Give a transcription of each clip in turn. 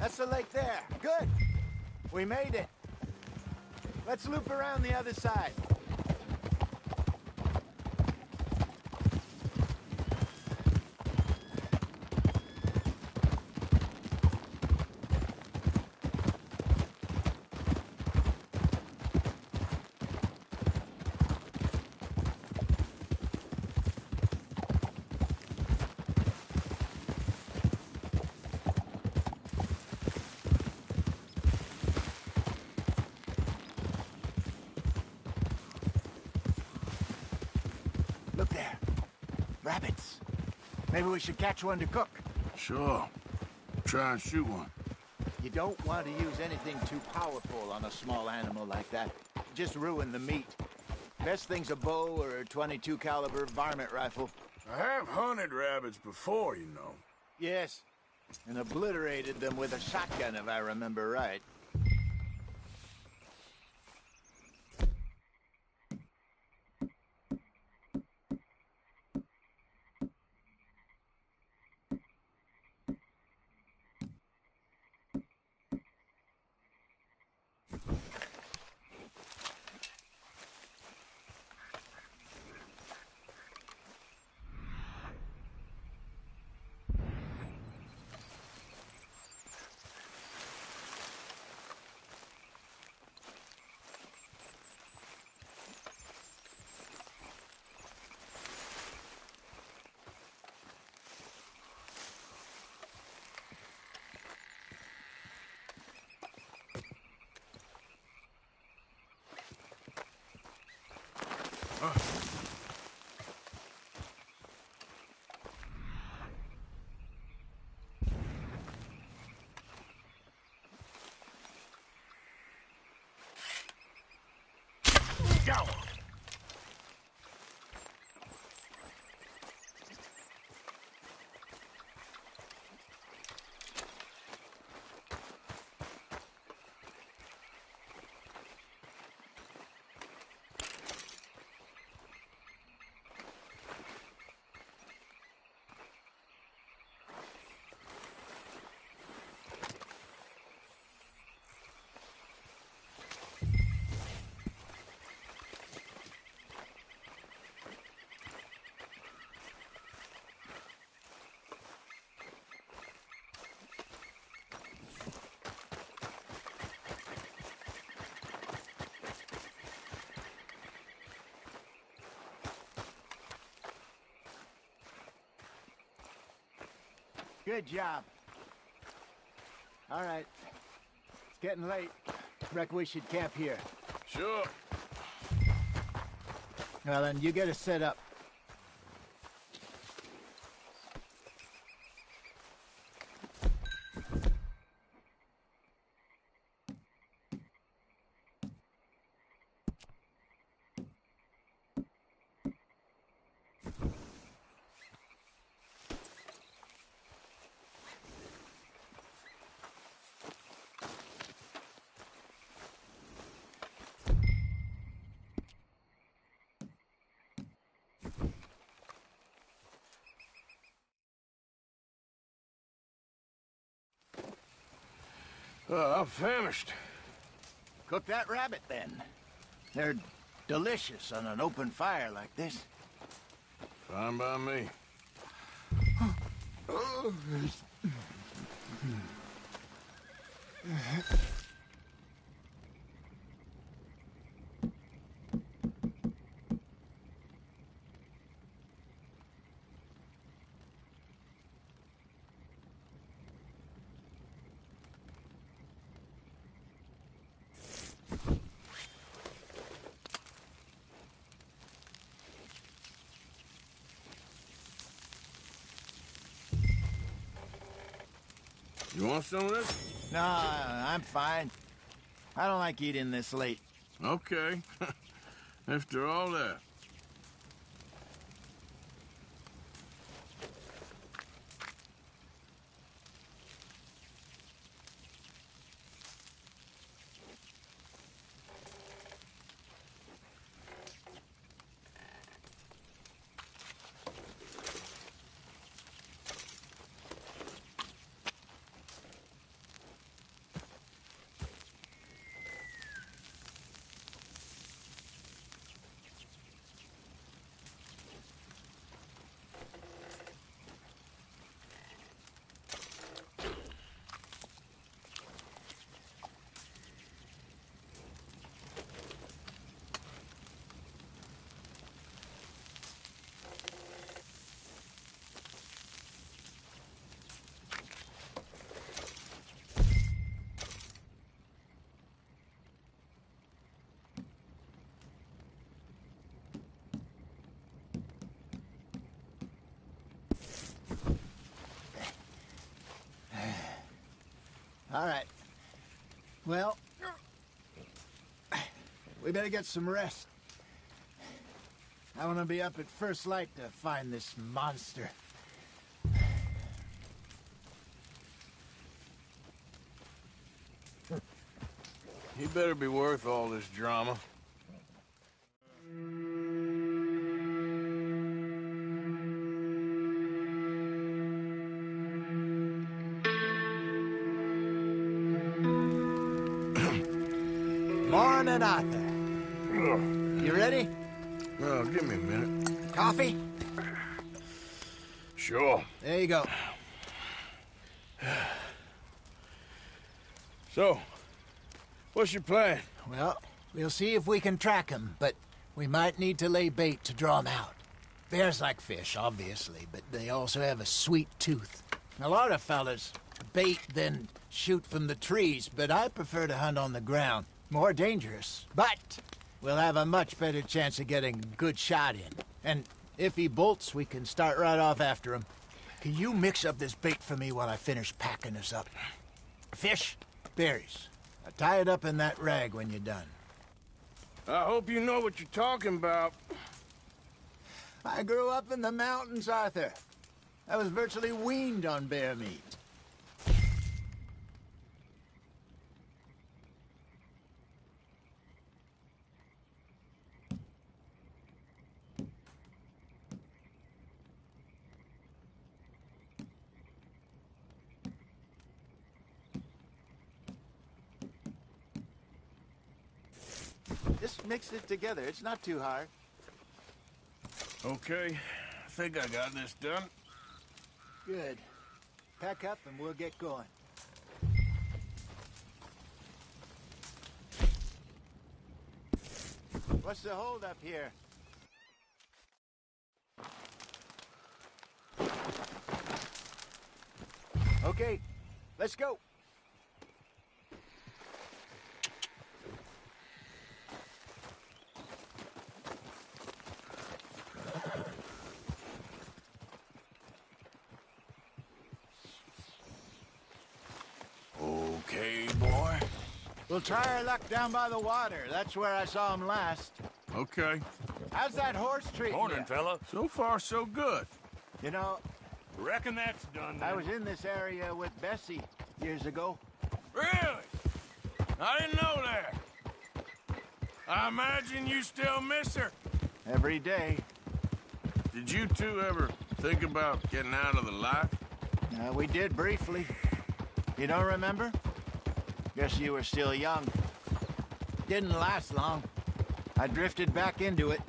That's the lake there. Good. We made it. Let's loop around the other side. Look there. Rabbits. Maybe we should catch one to cook. Sure. Try and shoot one. You don't want to use anything too powerful on a small animal like that. Just ruin the meat. Best thing's a bow or a .22 caliber varmint rifle. I have hunted rabbits before, you know. Yes, and obliterated them with a shotgun if I remember right. Go! Good job. All right. It's getting late. Reckon we should camp here. Sure. Well, then, you get us set up. I'm famished. Cook that rabbit, then. They're delicious on an open fire like this. Fine by me. You want some of this? No, I'm fine. I don't like eating this late. Okay. After all that. Well, we better get some rest. I want to be up at first light to find this monster. He better be worth all this drama. Morning, Arthur. You ready? Well, give me a minute. Coffee? Sure. There you go. So, what's your plan? Well, we'll see if we can track him, but we might need to lay bait to draw him out. Bears like fish, obviously, but they also have a sweet tooth. A lot of fellas bait, then shoot from the trees, but I prefer to hunt on the ground. More dangerous, but we'll have a much better chance of getting a good shot in. And if he bolts, we can start right off after him. Can you mix up this bait for me while I finish packing this up? Fish, berries. Now tie it up in that rag when you're done. I hope you know what you're talking about. I grew up in the mountains, Arthur. I was virtually weaned on bear meat. Just mix it together. It's not too hard. Okay, I think I got this done. Good. Pack up and we'll get going. What's the holdup here? Okay, let's go. Okay, boy. We'll try our luck down by the water. That's where I saw him last. Okay. How's that horse treating Morning, you? fella. So far, so good. You know, Reckon that's done then. I was in this area with Bessie years ago. Really? I didn't know that. I imagine you still miss her. Every day. Did you two ever think about getting out of the life? We did briefly. You don't remember? Guess you were still young. Didn't last long. I drifted back into it.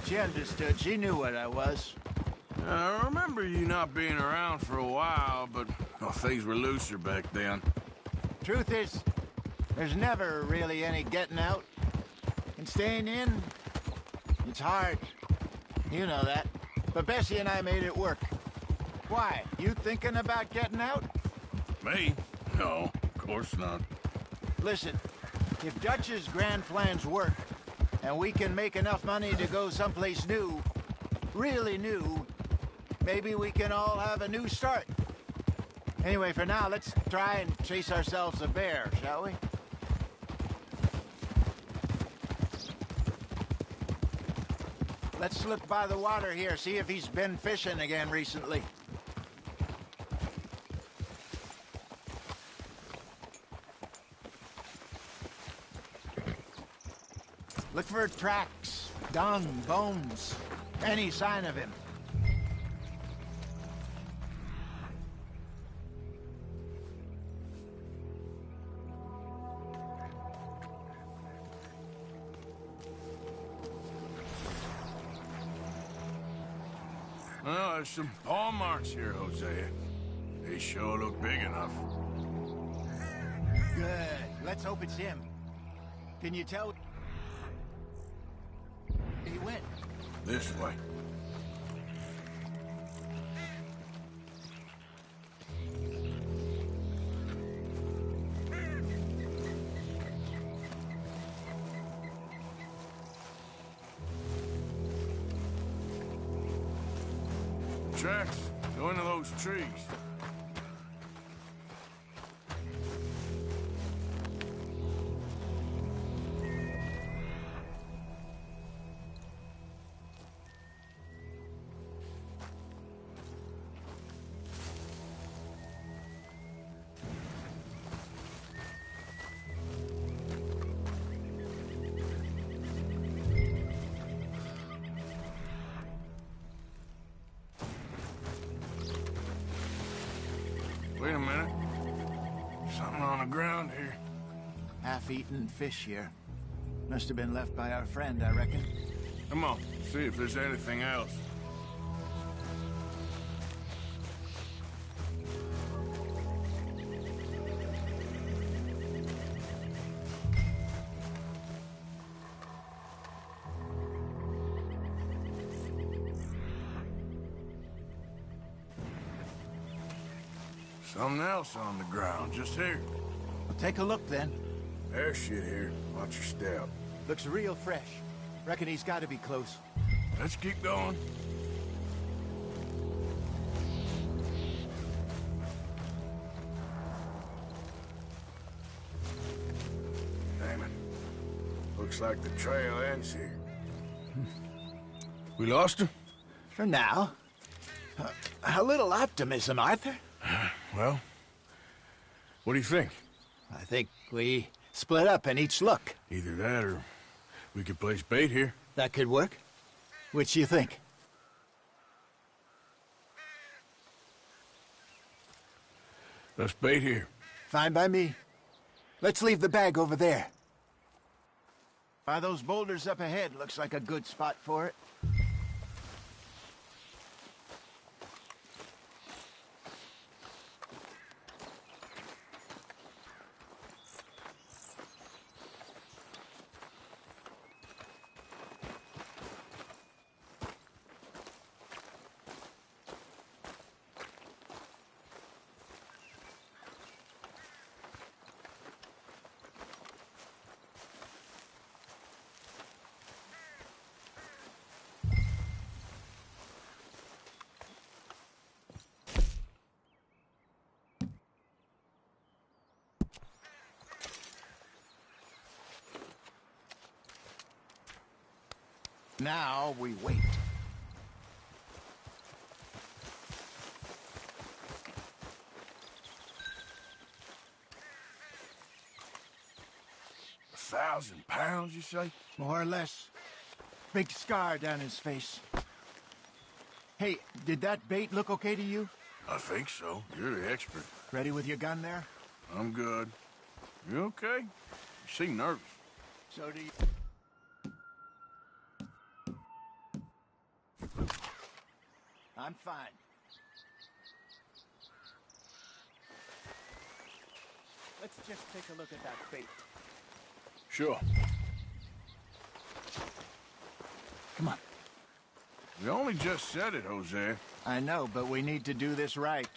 She understood. She knew what I was. I remember you not being around for a while, but things were looser back then. Truth is, there's never really any getting out. And staying in, it's hard. You know that. But Bessie and I made it work. Why? You thinking about getting out? Me? No, of course not. Listen, if Dutch's grand plans work, and we can make enough money to go someplace new, really new, maybe we can all have a new start. Anyway, for now, let's try and chase ourselves a bear, shall we? Let's slip by the water here, see if he's been fishing again recently. Look for tracks, dung, bones, any sign of him. Well, there's some paw marks here, Hosea. They sure look big enough. Good. Let's hope it's him. Can you tell? He went. This way. Tracks go into those trees. half-eaten fish here. Must have been left by our friend, I reckon. Come on, see if there's anything else. Something else on the ground, just here. Well, take a look, then. There's shit here. Watch your step. Looks real fresh. Reckon he's got to be close. Let's keep going. Damn it. Looks like the trail ends here. We lost him? For now. A little optimism, Arthur. Well, what do you think? I think we split up and each look. Either that or we could place bait here. That could work. Which do you think? Let's bait here. Fine by me. Let's leave the bag over there. By those boulders up ahead, looks like a good spot for it. Now we wait. £1,000, you say? More or less. Big scar down his face. Hey, did that bait look okay to you? I think so. You're the expert. Ready with your gun there? I'm good. You okay? You seem nervous. So do you. I'm fine. Let's just take a look at that bait. Sure. Come on. We only just said it, Jose. I know, but we need to do this right.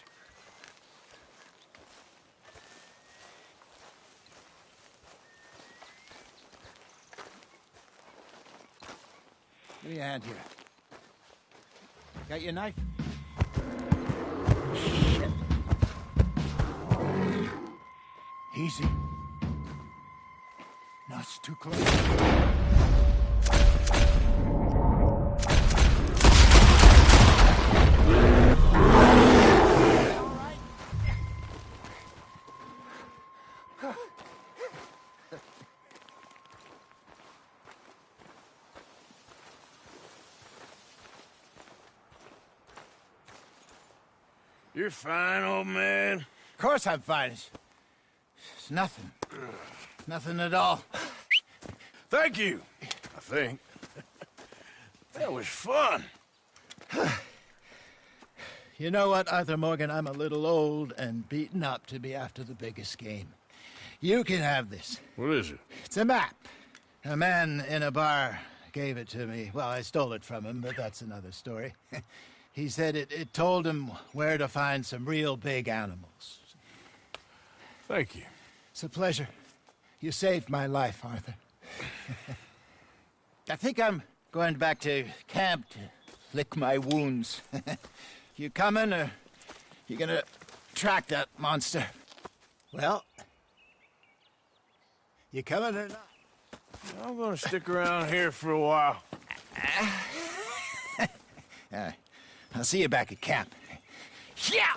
Give me a hand here. Got your knife? Shit. Easy. No, it's too close. You're fine, old man. Of course I'm fine. It's nothing. Nothing at all. Thank you, I think. That was fun. You know what, Arthur Morgan? I'm a little old and beaten up to be after the biggest game. You can have this. What is it? It's a map. A man in a bar gave it to me. Well, I stole it from him, but that's another story. He said it told him where to find some real big animals. Thank you. It's a pleasure. You saved my life, Arthur. I think I'm going back to camp to lick my wounds. You coming, or you gonna track that monster? Well, you coming or not? I'm gonna stick around here for a while. I'll see you back at camp. Yeah!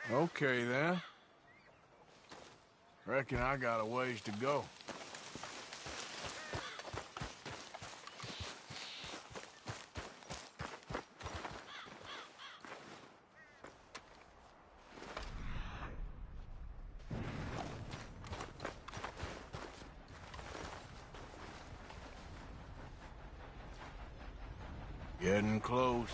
Okay, then. Reckon I got a ways to go. Getting close.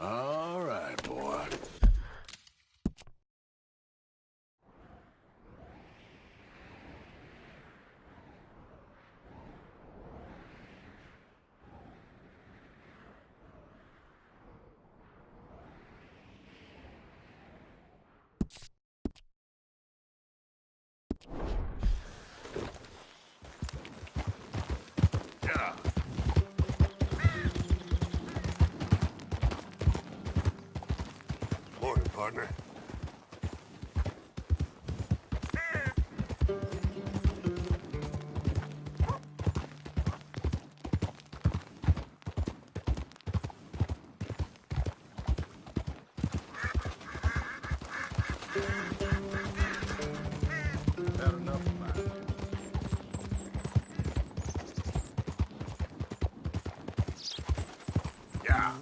All right, boy. Yeah. Morning, partner. Had enough of mine. Yeah.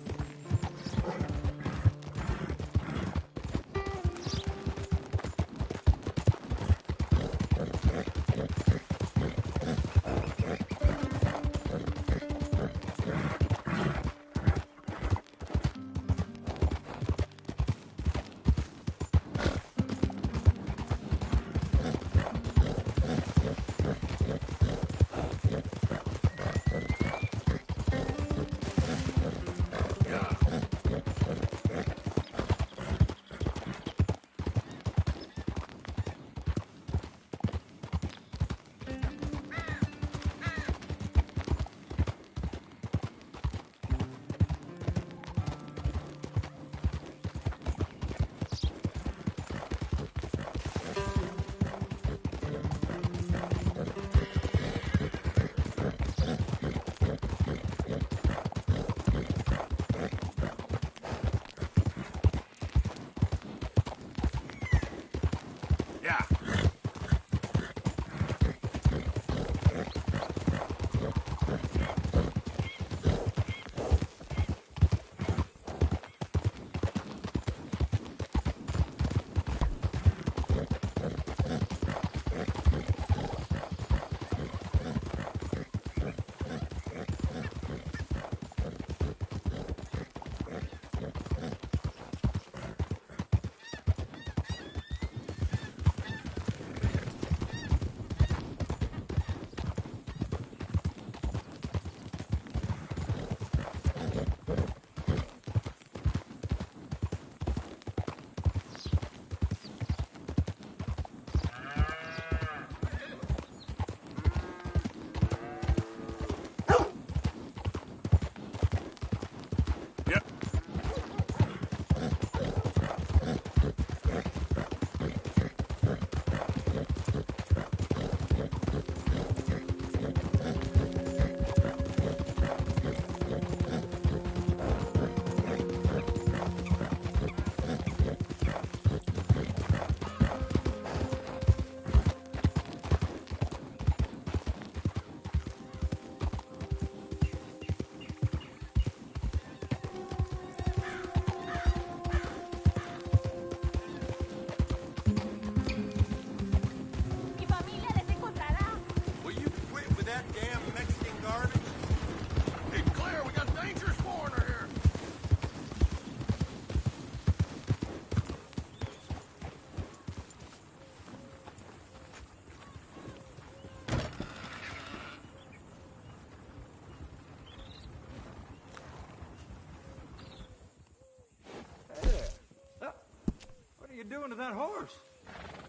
doing to that horse?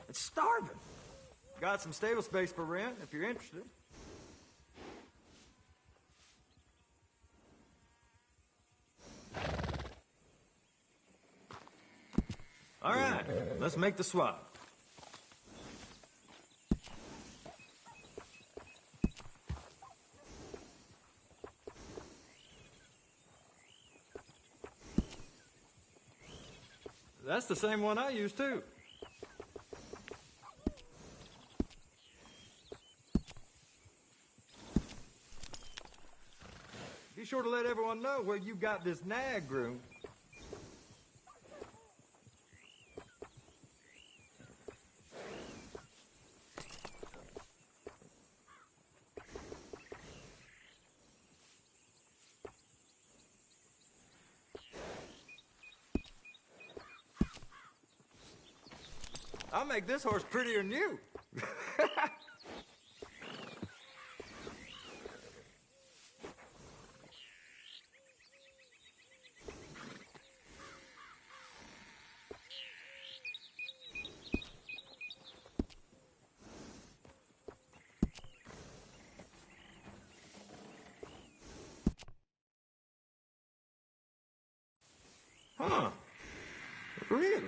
It's starving. Got some stable space for rent, if you're interested. All right, let's make the swap. That's the same one I use, too. Be sure to let everyone know where you got this nag groomed. I'll make this horse prettier than you. Huh. Really?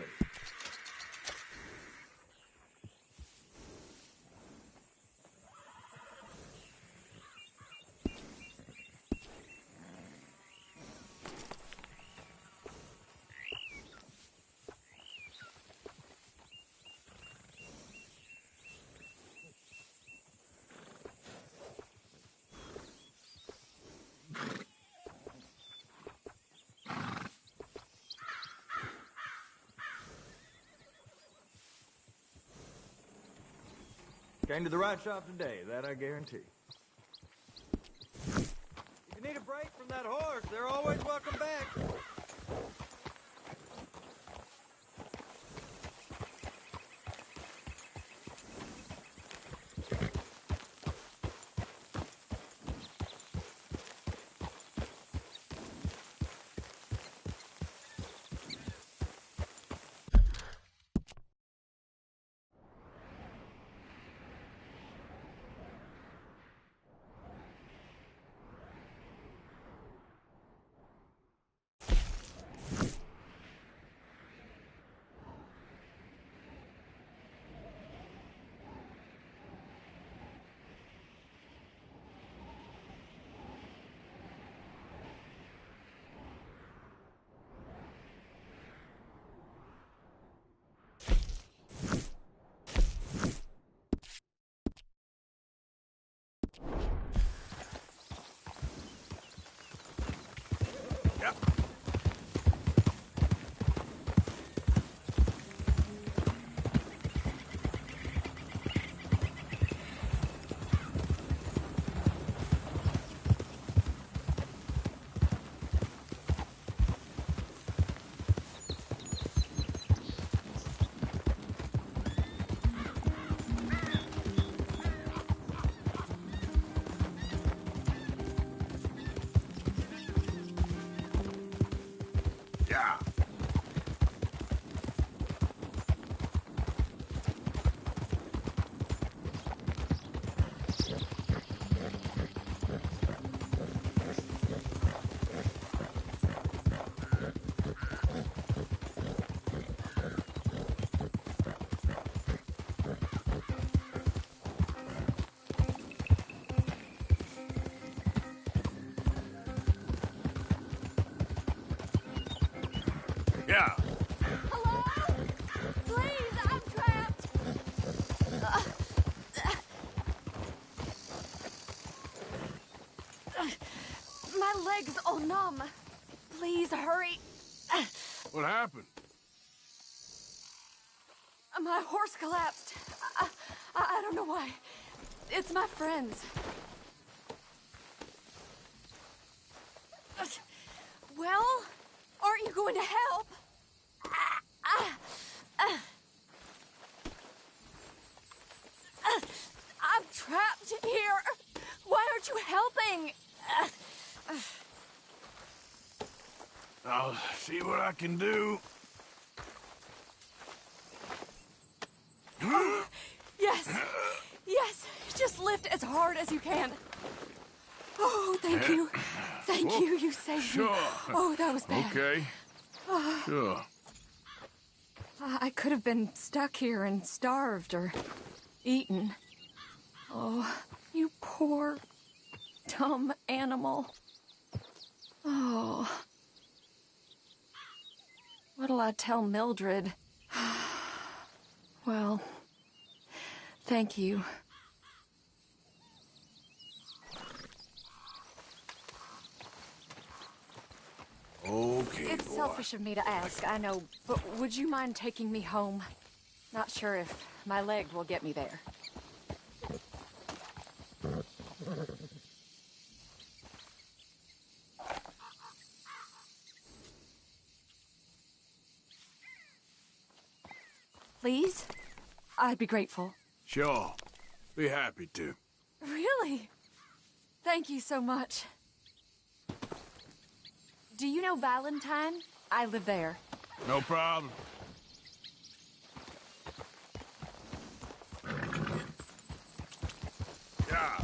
Came to the right shop today, that I guarantee. If you need a break from that horse, they're always welcome back. Yeah. Yeah. Hello? Please, I'm trapped. My legs all numb. Please hurry. What happened? My horse collapsed. I don't know why. It's my friends. Well, aren't you going to help? I'm trapped here. Why aren't you helping? I'll see what I can do. Yes! Yes! Just lift as hard as you can. Oh, thank you. Thank you. You saved me. Sure. Oh, that was bad. Okay. Sure. I could have been stuck here and starved or eaten. Oh, you poor, dumb animal. Oh. What'll I tell Mildred? Well, thank you. Okay, It's boy. selfish of me to ask, I know, but would you mind taking me home? Not sure if my leg will get me there. Please? I'd be grateful. Sure. Be happy to. Really? Thank you so much. Do you know Valentine? I live there. No problem. Yeah.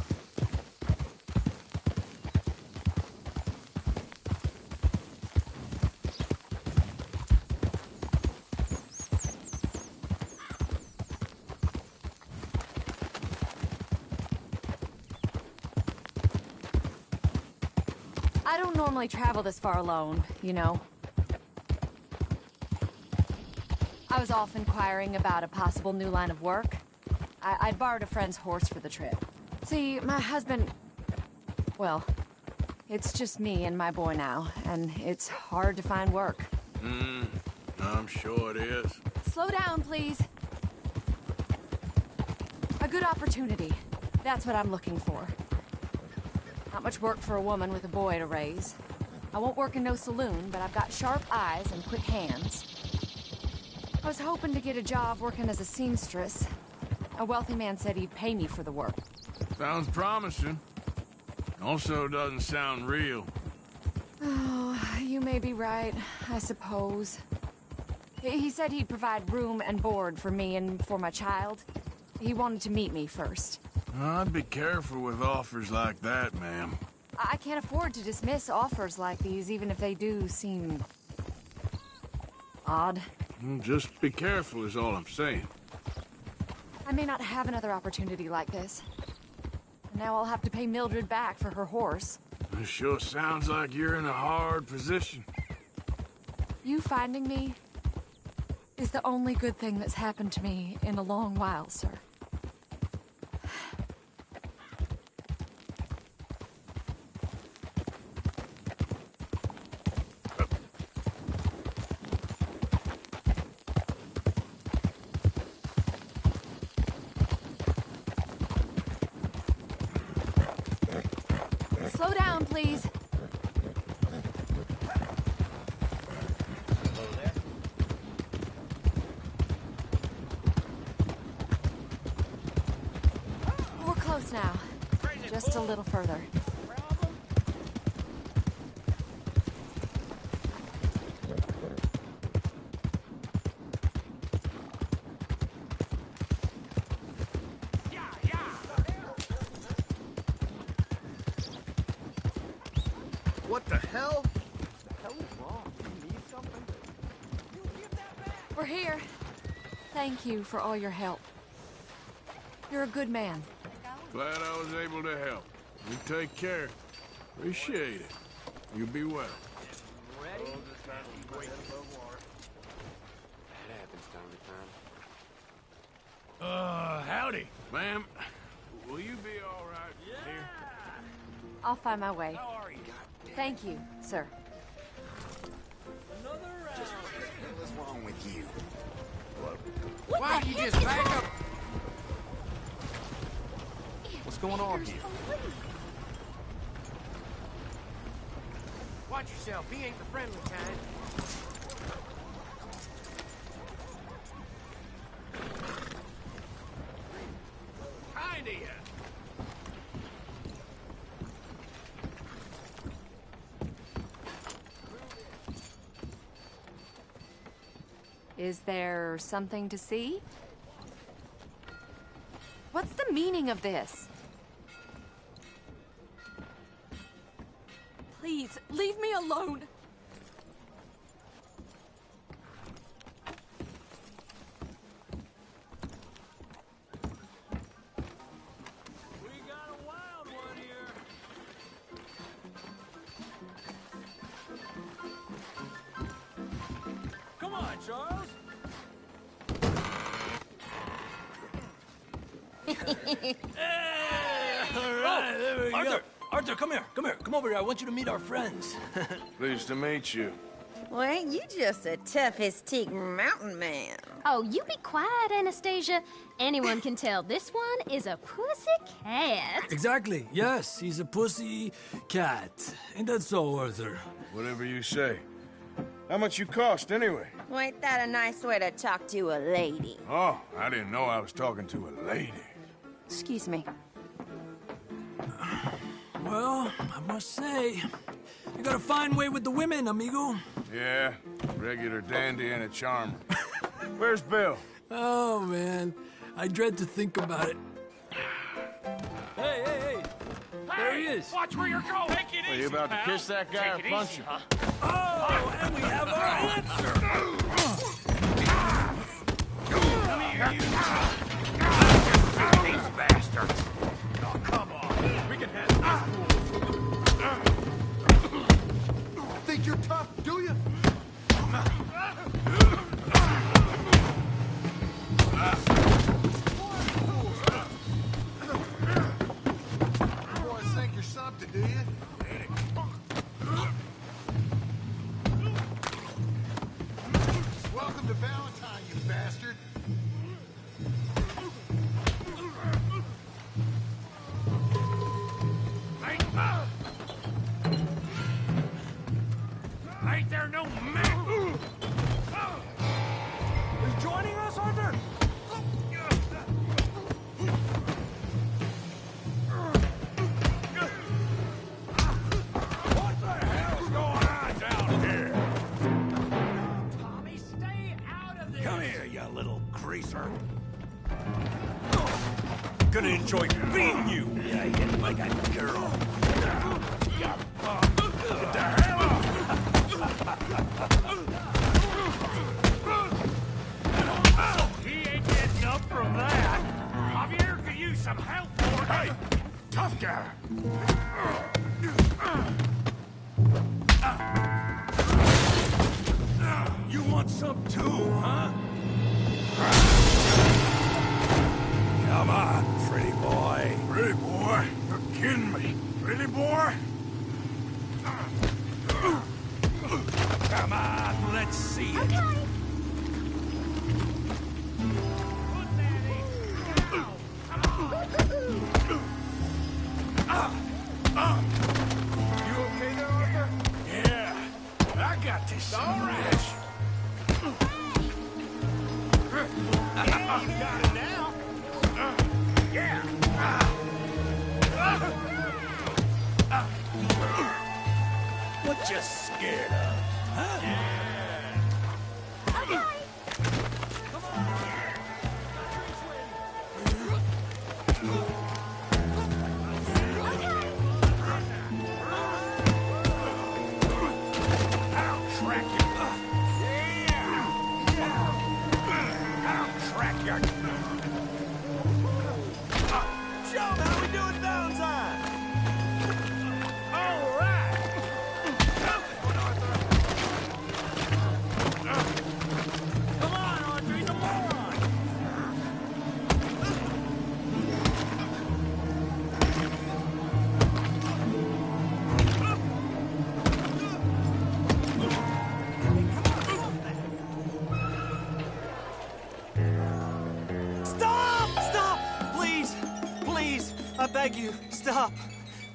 I don't normally travel this far alone, you know. I was off inquiring about a possible new line of work. I'd borrowed a friend's horse for the trip. See, my husband... Well, it's just me and my boy now, and it's hard to find work. I'm sure it is. Slow down, please. A good opportunity. That's what I'm looking for. Not much work for a woman with a boy to raise. I won't work in no saloon, but I've got sharp eyes and quick hands. I was hoping to get a job working as a seamstress. A wealthy man said he'd pay me for the work. Sounds promising. Also doesn't sound real. Oh, you may be right, I suppose. He said he'd provide room and board for me and for my child. He wanted to meet me first. I'd be careful with offers like that, ma'am. I can't afford to dismiss offers like these, even if they do seem... odd. Just be careful is all I'm saying. I may not have another opportunity like this. And now I'll have to pay Mildred back for her horse. It sure sounds like you're in a hard position. You finding me is the only good thing that's happened to me in a long while, sir. Slow down, please. We're close now. Just a little further. What the hell? What the hell is wrong? You need something? We're here. Thank you for all your help. You're a good man. Glad I was able to help. You take care. Appreciate it. You be well. Ready? Howdy. Ma'am, will you be all right here? I'll find my way. Thank you, sir. What's wrong with you? Why don't you just back up? What's going on here? Watch yourself. He ain't the friendly kind. Kind of ya. Is there something to see? What's the meaning of this? Please, leave me alone. We got a wild one here. Come on, Charles. All right, there we go. Arthur, come here. Come over here. I want you to meet our friends. Pleased to meet you. Well, ain't you just a tough-as-teak mountain man? Oh, you be quiet, Anastasia. Anyone can tell this one is a pussy cat. Exactly. Yes, he's a pussy cat. Ain't that so, Arthur? Whatever you say. How much you cost, anyway? Well, ain't that a nice way to talk to a lady? Oh, I didn't know I was talking to a lady. Excuse me. Well, I must say, you got a fine way with the women, amigo. Yeah, regular dandy and a charmer. Where's Bill? Oh, man. I dread to think about it. Hey! There he is. Watch where you're going. Take it Are you about to kiss that guy or punch him? Oh, and we have our answer. Come here, you. These bastards. Oh, come on. We can handle this. Think you're tough, do you? Boys think you're something, do you? Welcome to Valentine, you bastard. Ain't there no man? He's joining us, Arthur? What the hell's going on down here? Tommy, stay out of this. Come here, you little greaser. Gonna enjoy beating you. Yeah, you hit like a girl. Get the hell off. He ain't getting up from that. Javier could use some help for it. Hey, tough guy. You want some too, huh? Come on, pretty boy. Pretty boy, you're kidding me. Pretty boy? Come on, let's see it. Put that in. Now. You okay there, Arthur? Yeah, I got this. All right. You got it now. Yeah. What you scared of? Huh? I'll track you. I'll track you. Joe, how we doing Valentine? All right. Come on, Audrey, the moron! Stop! Please, I beg you, stop.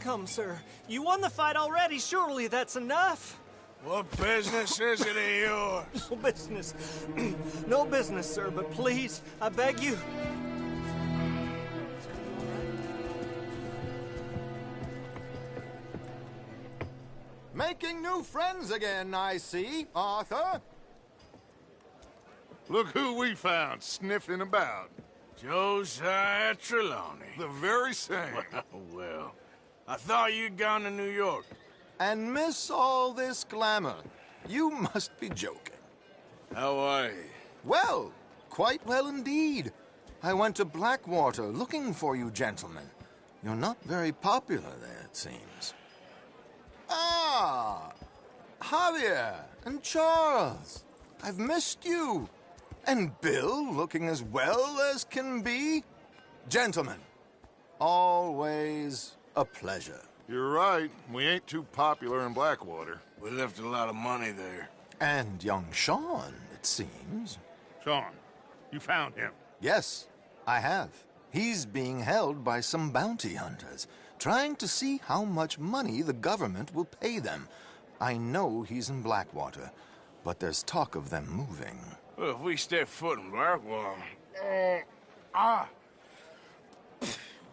Come, sir. You won the fight already. Surely that's enough. What business is it of yours? No business. No business, sir, but please, I beg you. Making new friends again, I see, Arthur. Look who we found sniffing about. Josiah Trelawney. The very same. Well, I thought you'd gone to New York. And miss all this glamour. You must be joking. How are you? Well, quite well indeed. I went to Blackwater looking for you gentlemen. You're not very popular there, it seems. Ah, Javier and Charles. I've missed you. And Bill looking as well as can be. Gentlemen, always a pleasure. You're right. We ain't too popular in Blackwater. We left a lot of money there. And young Sean, it seems. Sean, you found him. Yes, I have. He's being held by some bounty hunters, trying to see how much money the government will pay them. I know he's in Blackwater, but there's talk of them moving. Well, if we step foot in Blackwater...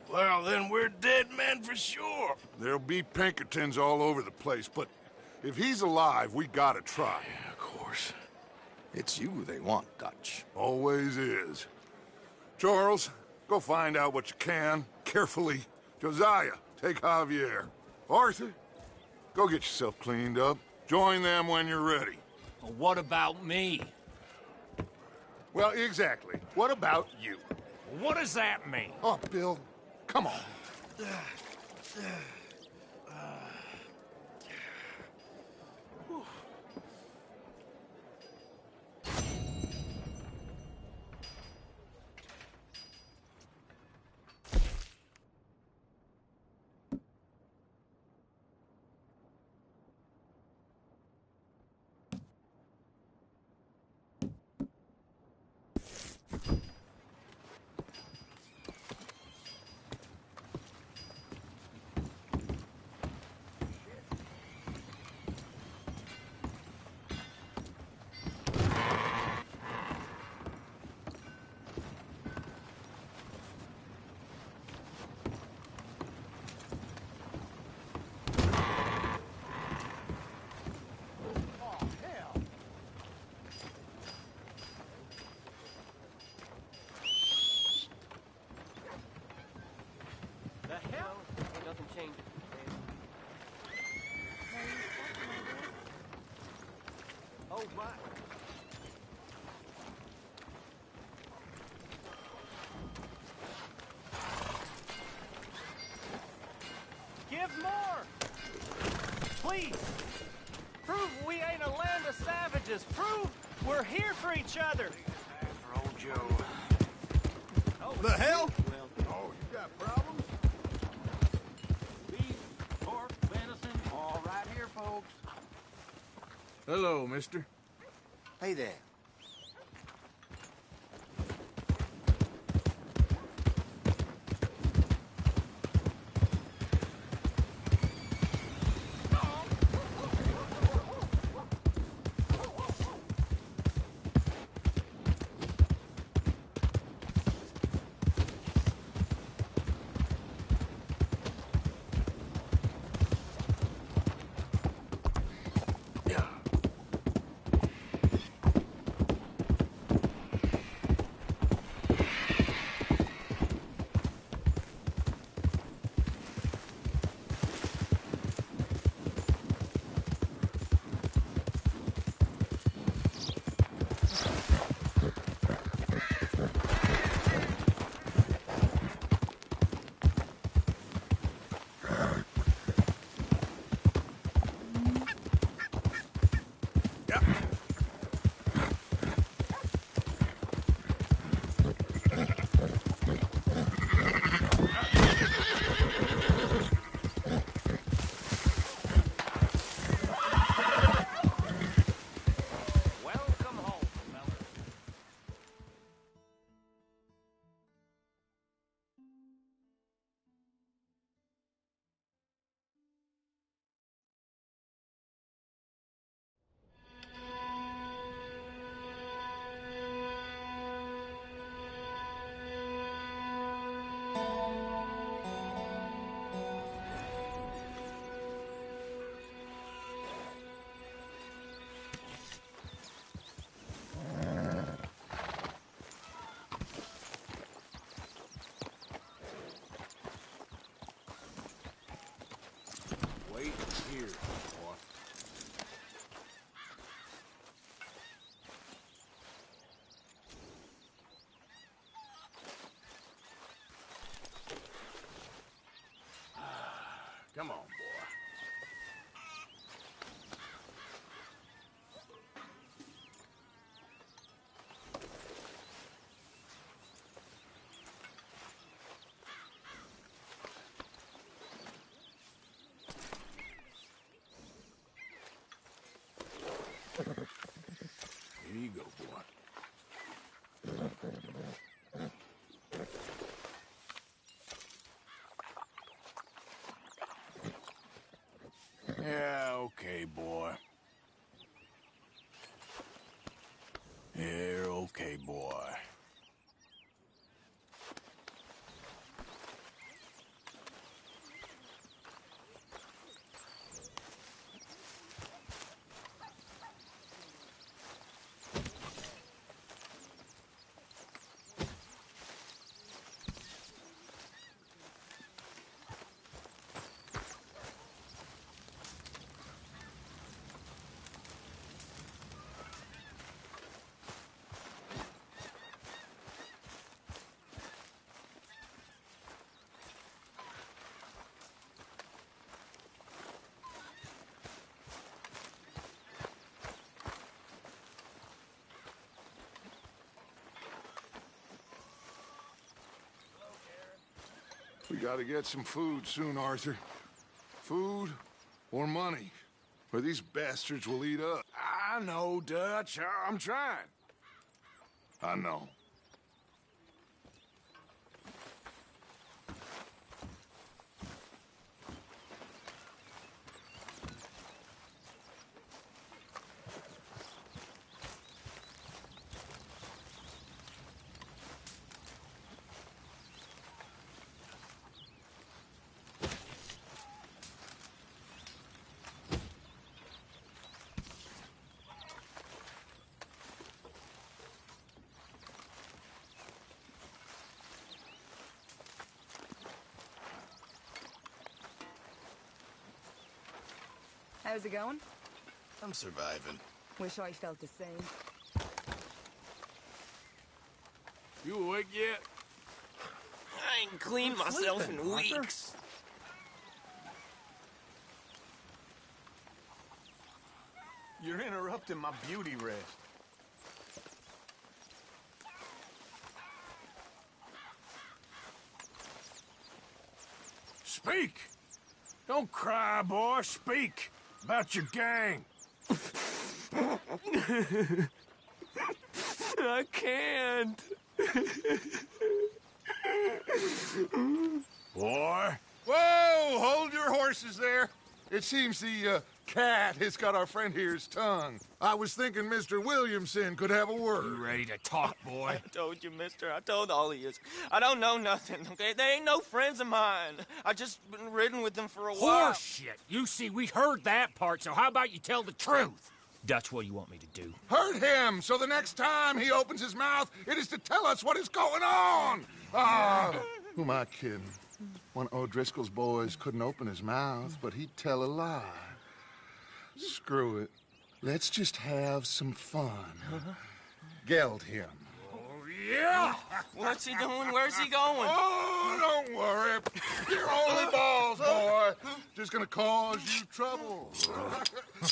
Well, then we're dead men for sure. There'll be Pinkertons all over the place, but if he's alive, we gotta try. Yeah, of course. It's you they want, Dutch. Always is. Charles, go find out what you can, carefully. Josiah, take Javier. Arthur, go get yourself cleaned up. Join them when you're ready. Well, what about me? Well, exactly. What about you? What does that mean? Oh, Bill, come on. Give more! Please! Prove we ain't a land of savages! Prove we're here for each other! For old Joe. The hell? Oh, you got problems? Beef, pork, venison, all right here, folks. Hello, mister. Hey there. Cheers, boy. Come on, boy. Here you go, boy. Yeah, okay, boy. Yeah, okay, boy. We gotta get some food soon, Arthur. Food or money, or these bastards will eat up. I know, Dutch. I'm trying. I know. How's it going? I'm surviving. Wish I felt the same. You awake yet? I ain't cleaned myself in weeks. You're interrupting my beauty rest. Speak! Don't cry, boy. Speak about your gang. I can't. Boy. Whoa! Hold your horses there. It seems the cat has got our friend here's tongue. I was thinking Mr. Williamson could have a word. You ready to talk, boy? I told you, mister. I told all of you. I don't know nothing, okay? They ain't no friends of mine. I just been riding with them for a while. Horseshit! You see, we heard that part, so how about you tell the truth? Dutch, what do you want me to do? Hurt him, so the next time he opens his mouth, it is to tell us what is going on. Ah, who am I kidding? One of O'Driscoll's boys couldn't open his mouth, but he'd tell a lie. Screw it. Let's just have some fun. Geld him. Yeah! What's he doing? Where's he going? Oh, don't worry. You're only balls, boy. Just gonna cause you trouble.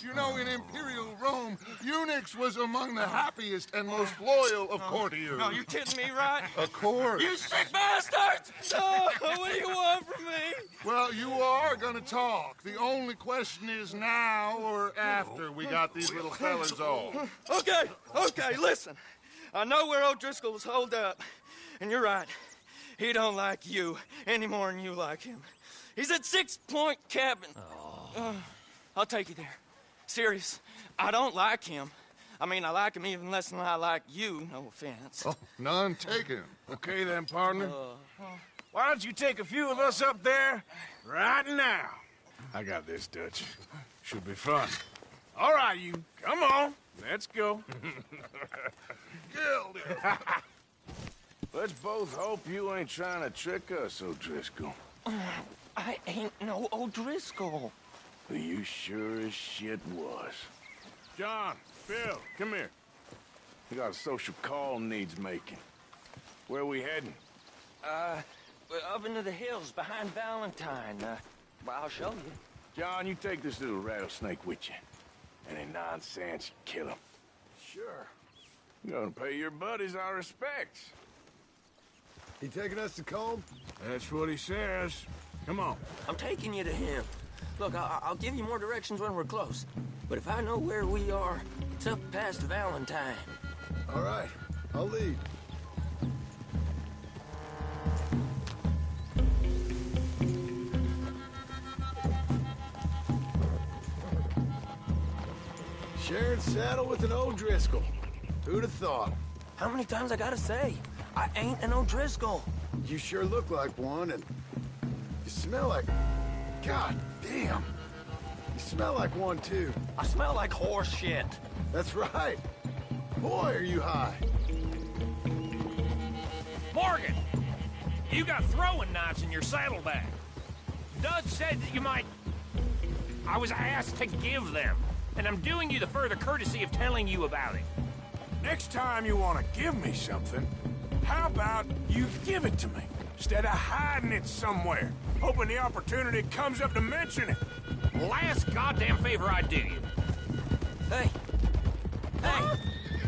You know, in Imperial Rome, eunuchs was among the happiest and most loyal of courtiers. No, you kidding me, right? Of course. You sick bastards! Oh, what do you want from me? Well, you are gonna talk. The only question is now or after we got these little fellas off. Okay, listen. I know where O'Driscoll's holed up, and you're right. He don't like you any more than you like him. He's at 6 Point Cabin. I'll take you there. Serious. I don't like him. I mean, I like him even less than I like you, no offense. Oh, none taken. Okay then, partner. Why don't you take a few of us up there right now? I got this, Dutch. Should be fun. All right, you. Come on. Let's go. Geld him. Let's both hope you ain't trying to trick us, O'Driscoll. I ain't no O'Driscoll. You sure as shit was. John, Phil, come here. We got a social call needs making. Where we heading? Up into the hills behind Valentine. Well, I'll show you. John, you take this little rattlesnake with you. Any nonsense, kill him. Sure. I'm gonna pay your buddies our respects. He taking us to Combe? That's what he says. Come on. I'm taking you to him. Look, I'll give you more directions when we're close. But if I know where we are, it's up past Valentine. All right, I'll lead. Sharing saddle with an O'Driscoll. Who'd have thought? How many times I gotta say? I ain't an O'Driscoll. You sure look like one, and you smell like... God damn. You smell like one, too. I smell like horse shit. That's right. Boy, are you high. Morgan! You got throwing knives in your saddlebag. Dud said that you might... I was asked to give them, and I'm doing you the further courtesy of telling you about it. Next time you want to give me something, how about you give it to me, instead of hiding it somewhere, hoping the opportunity comes up to mention it? Last goddamn favor I do you. Hey!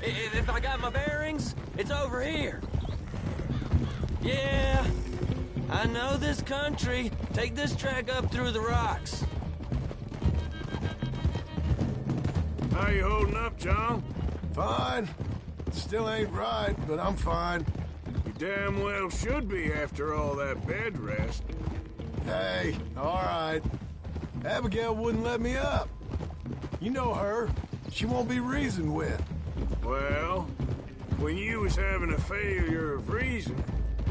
If I got my bearings, it's over here. Yeah, I know this country. Take this track up through the rocks. How you holding up, John? Fine. Still ain't right, but I'm fine. You damn well should be after all that bed rest. Hey, all right. Abigail wouldn't let me up. You know her. She won't be reasoned with. Well, when you was having a failure of reason,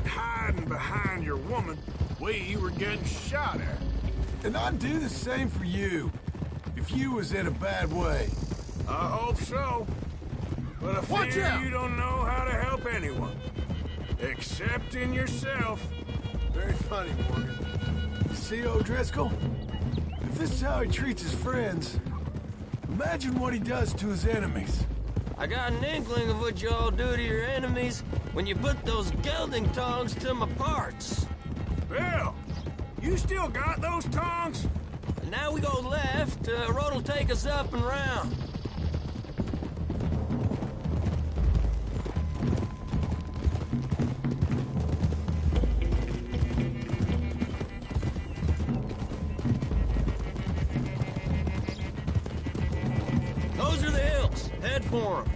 hiding behind your woman, we were getting shot at. And I'd do the same for you, if you was in a bad way. I hope so. But I fear you don't know how to help anyone. Except in yourself. Very funny, Morgan. You see O'Driscoll? If this is how he treats his friends, imagine what he does to his enemies. I got an inkling of what you all do to your enemies when you put those gelding tongs to my parts. Bill, you still got those tongs? And now we go left, road'll take us up and round. Those are the hills. Head for them.